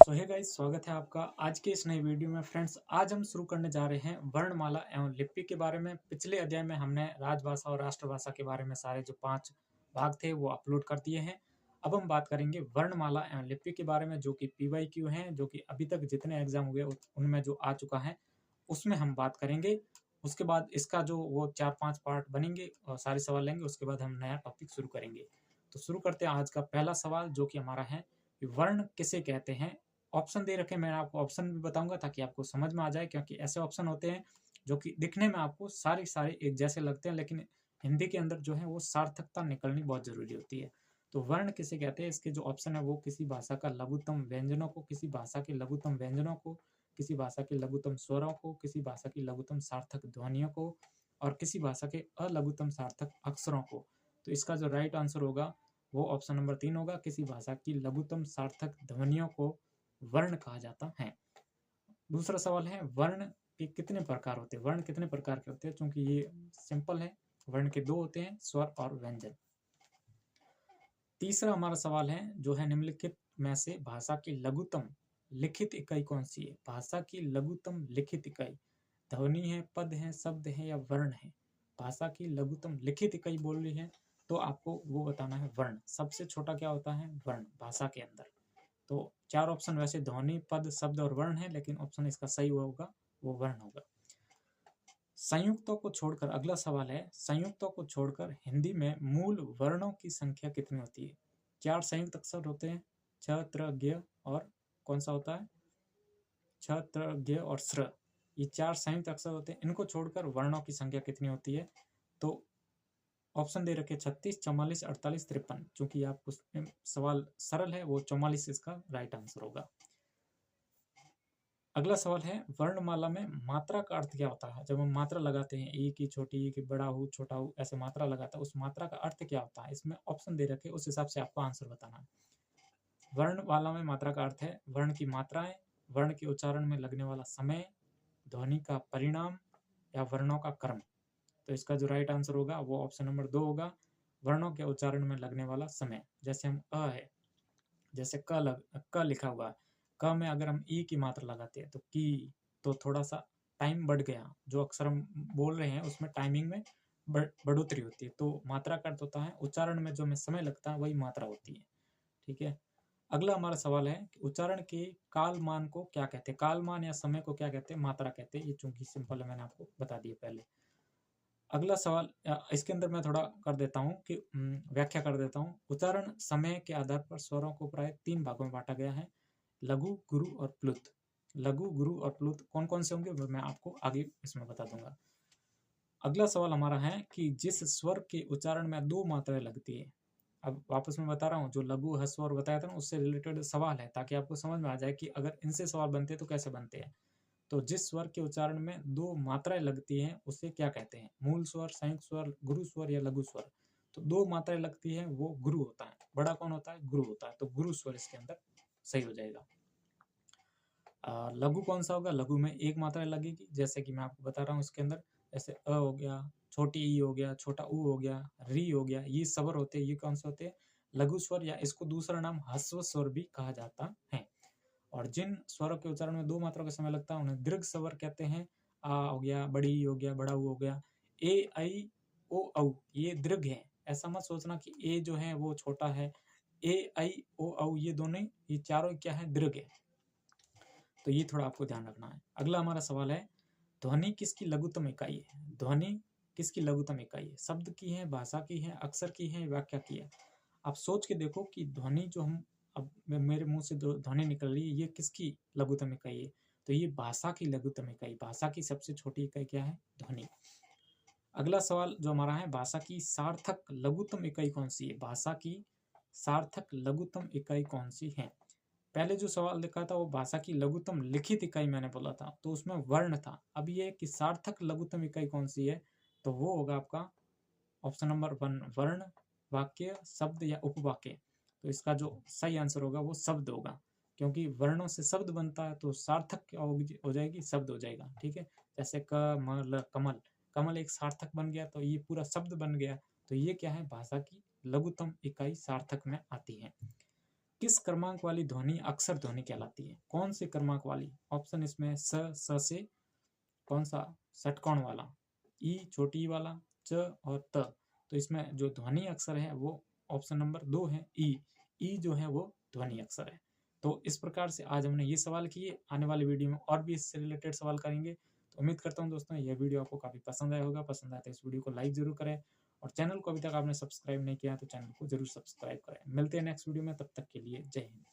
सो hey guys, स्वागत है आपका आज के इस नई वीडियो में। फ्रेंड्स, आज हम शुरू करने जा रहे हैं वर्णमाला एवं लिपि के बारे में। पिछले अध्याय में हमने राजभाषा और राष्ट्रभाषा के बारे में सारे जो 5 भाग थे वो अपलोड कर दिए हैं। अब हम बात करेंगे वर्णमाला एवं लिपि के बारे में, जो कि PYQ हैं, जो कि अभी तक जितने एग्जाम हुए उनमें जो आ चुका है उसमें हम बात करेंगे। उसके बाद इसका जो वो 4-5 पार्ट बनेंगे और सारे सवाल लेंगे। उसके बाद हम नया टॉपिक शुरू करेंगे। तो शुरू करते हैं आज का पहला सवाल, जो कि हमारा है कि वर्ण किसे कहते हैं। ऑप्शन दे रखे, मैं आपको ऑप्शन भी बताऊंगा ताकि आपको समझ में आ जाए, क्योंकि ऐसे ऑप्शन होते हैं जो कि दिखने में आपको सारे एक जैसे लगते हैं, लेकिन हिंदी के अंदर जो है वो सार्थकता निकलनी बहुत जरूरी होती है। तो वर्ण किसे कहते हैं, इसके जो ऑप्शन है वो किसी भाषा का लघुत्तम व्यंजनों को, किसी भाषा के लघुत्तम व्यंजनों को, किसी भाषा के लघुत्तम स्वरों को, किसी भाषा की लघुत्तम सार्थक ध्वनियों को, और किसी भाषा के अलघुत्तम सार्थक अक्षरों को। तो इसका जो राइट आंसर होगा वो ऑप्शन नंबर 3 होगा। किसी भाषा की लघुत्तम सार्थक ध्वनियों को वर्ण कहा जाता है। दूसरा सवाल है, वर्ण के कितने प्रकार होते हैं। वर्ण कितने प्रकार के होते हैं, क्योंकि ये सिंपल है। वर्ण के 2 होते हैं, स्वर और व्यंजन। तीसरा हमारा सवाल है, जो है निम्नलिखित में से भाषा की लघुत्तम लिखित इकाई कौन सी है। भाषा की लघुत्तम लिखित इकाई ध्वनि है, पद है, शब्द है या वर्ण है। भाषा की लघुत्तम लिखित इकाई बोल रही है तो आपको वो बताना है वर्ण। सबसे छोटा क्या होता है, वर्ण भाषा के अंदर। तो 4 ऑप्शन वैसे ध्वनि, पद, शब्द और वर्ण है, लेकिन ऑप्शन इसका सही होगा वो वर्ण होगा। संयुक्तों को छोड़कर अगला सवाल है, संयुक्तों को छोड़कर हिंदी में मूल वर्णों की संख्या कितनी होती है। 4 संयुक्त अक्षर होते हैं, छ, त्र, ज्ञ और कौन सा होता है, छ, त्र, ज्ञ और स्र। ये 4 संयुक्त अक्षर होते हैं। इनको छोड़कर वर्णों की संख्या कितनी होती है। तो ऑप्शन दे रखे 36, 44, 48, 53। चूंकि आपको सवाल सरल है, वो 44 इसका राइट आंसर होगा। अगला सवाल है, वर्णमाला में मात्रा का अर्थ क्या होता है। जब हम मात्रा लगाते हैं, ई की छोटी, ई की बड़ा हूँ, छोटा हूँ, ऐसे मात्रा लगाता है, उस मात्रा का अर्थ क्या होता है। इसमें ऑप्शन दे रखे, उस हिसाब से आपको आंसर बताना है। वर्णमाला में मात्रा का अर्थ है वर्ण की मात्राएं, वर्ण के उच्चारण में लगने वाला समय, ध्वनि का परिणाम या वर्णों का क्रम। तो इसका जो राइट आंसर होगा वो ऑप्शन नंबर 2 होगा, वर्णों के उच्चारण में लगने वाला समय। जैसे हम अ है, जैसे क लिखा हुआ है, क में अगर हम ई की मात्रा लगाते हैं तो की, तो थोड़ा सा टाइम बढ़ गया। जो अक्षर हम बोल रहे हैं उसमें टाइमिंग में बढ़ोतरी होती है। तो मात्रा का अर्थ होता है उच्चारण में जो हमें समय लगता है वही मात्रा होती है। ठीक है। अगला हमारा सवाल है कि उच्चारण के कालमान को क्या कहते हैं। कालमान या समय को क्या कहते हैं, मात्रा कहते हैं। ये चूंकि सिंपल है, मैंने आपको बता दिया पहले। अगला सवाल, इसके अंदर मैं थोड़ा कर देता हूँ कि व्याख्या कर देता हूँ। उच्चारण समय के आधार पर स्वरों को प्राय 3 भागों में बांटा गया है, लघु, गुरु और प्लुत। लघु, गुरु और प्लुत कौन कौन से होंगे वो मैं आपको आगे इसमें बता दूंगा। अगला सवाल हमारा है कि जिस स्वर के उच्चारण में 2 मात्राएं लगती है। अब वापस मैं बता रहा हूँ, जो लघु, ह्रस्व और बताया था ना, उससे रिलेटेड सवाल है, ताकि आपको समझ में आ जाए कि अगर इनसे सवाल बनते हैं तो कैसे बनते हैं। तो जिस स्वर के उच्चारण में 2 मात्राएं लगती हैं उसे क्या कहते हैं। मूल स्वर, संयुक्त स्वर, गुरु स्वर या लघु स्वर। तो 2 मात्राएं लगती है वो गुरु होता है। बड़ा कौन होता है, गुरु होता है। तो गुरु स्वर इसके अंदर सही हो जाएगा। लघु कौन सा होगा, लघु में 1 मात्रा लगेगी, जैसे कि मैं आपको बता रहा हूँ इसके अंदर। जैसे अ हो गया, छोटी ई हो गया, छोटा ऊ हो गया, री हो गया, ये स्वर होते हैं। ये कौन से होते हैं, लघु स्वर, या इसको दूसरा नाम ह्रस्व स्वर भी कहा जाता है। और जिन स्वरों के उच्चारण में 2 मात्रा का समय लगता है उन्हें दीर्घ स्वर कहते हैं। आ हो गया, बड़ी ई हो गया, बड़ा ऊ हो गया। ए, ऐ, ओ, औ ये दीर्घ है। ऐसा मत सोचना कि ए जो है वो छोटा है। ए, ऐ, ओ, औ ये दोनों, ये चारों क्या है, दीर्घ है। तो ये थोड़ा आपको ध्यान रखना है। अगला हमारा सवाल है, ध्वनि किसकी लघुत्तम इकाई है। ध्वनि किसकी लघुत्तम इकाई है। शब्द की है, भाषा की है, अक्षर की है, व्याख्या की है। आप सोच के देखो कि ध्वनि जो हम, अब मेरे मुंह से ध्वनि निकल रही है, ये किसकी लघुत्तम इकाई है। तो ये भाषा की लघुत्तम इकाई। भाषा की सबसे छोटी इकाई क्या है, ध्वनि। अगला सवाल जो हमारा है, भाषा की सार्थक लघुत्तम इकाई कौन सी है। भाषा की सार्थक लघुत्तम इकाई कौन सी है। पहले जो सवाल लिखा था वो भाषा की लघुत्तम लिखित इकाई मैंने बोला था, तो उसमें वर्ण था। अब ये कि सार्थक लघुत्तम इकाई कौन सी है, तो वो होगा आपका ऑप्शन नंबर 1, वर्ण, वाक्य, शब्द या उपवाक्य। तो इसका जो सही आंसर होगा वो शब्द होगा, क्योंकि वर्णों से शब्द बनता है। तो सार्थक क्या हो जाएगी, शब्द हो जाएगा। ठीक है। जैसे कमल, कमल, कमल एक सार्थक बन गया, तो ये पूरा शब्द बन गया। तो ये क्या है, भाषा की लघुत्तम इकाई सार्थक में आती है। किस क्रमांक वाली ध्वनि अक्षर ध्वनि कहलाती है? कौन से क्रमांक वाली? ऑप्शन इसमें स से कौन सा षटकोण वाला, ई छोटी ई वाला, च और त। तो इसमें जो ध्वनि अक्षर है वो ऑप्शन नंबर 2 है ई। ई जो है वो ध्वनि अक्षर है। तो इस प्रकार से आज हमने ये सवाल किए। आने वाली वीडियो में और भी इससे रिलेटेड सवाल करेंगे। तो उम्मीद करता हूँ दोस्तों यह वीडियो आपको काफ़ी पसंद आया होगा। पसंद आया तो इस वीडियो को लाइक जरूर करें और चैनल को अभी तक आपने सब्सक्राइब नहीं किया तो चैनल को जरूर सब्सक्राइब करें। मिलते हैं नेक्स्ट वीडियो में, तब तक के लिए जय हिंद।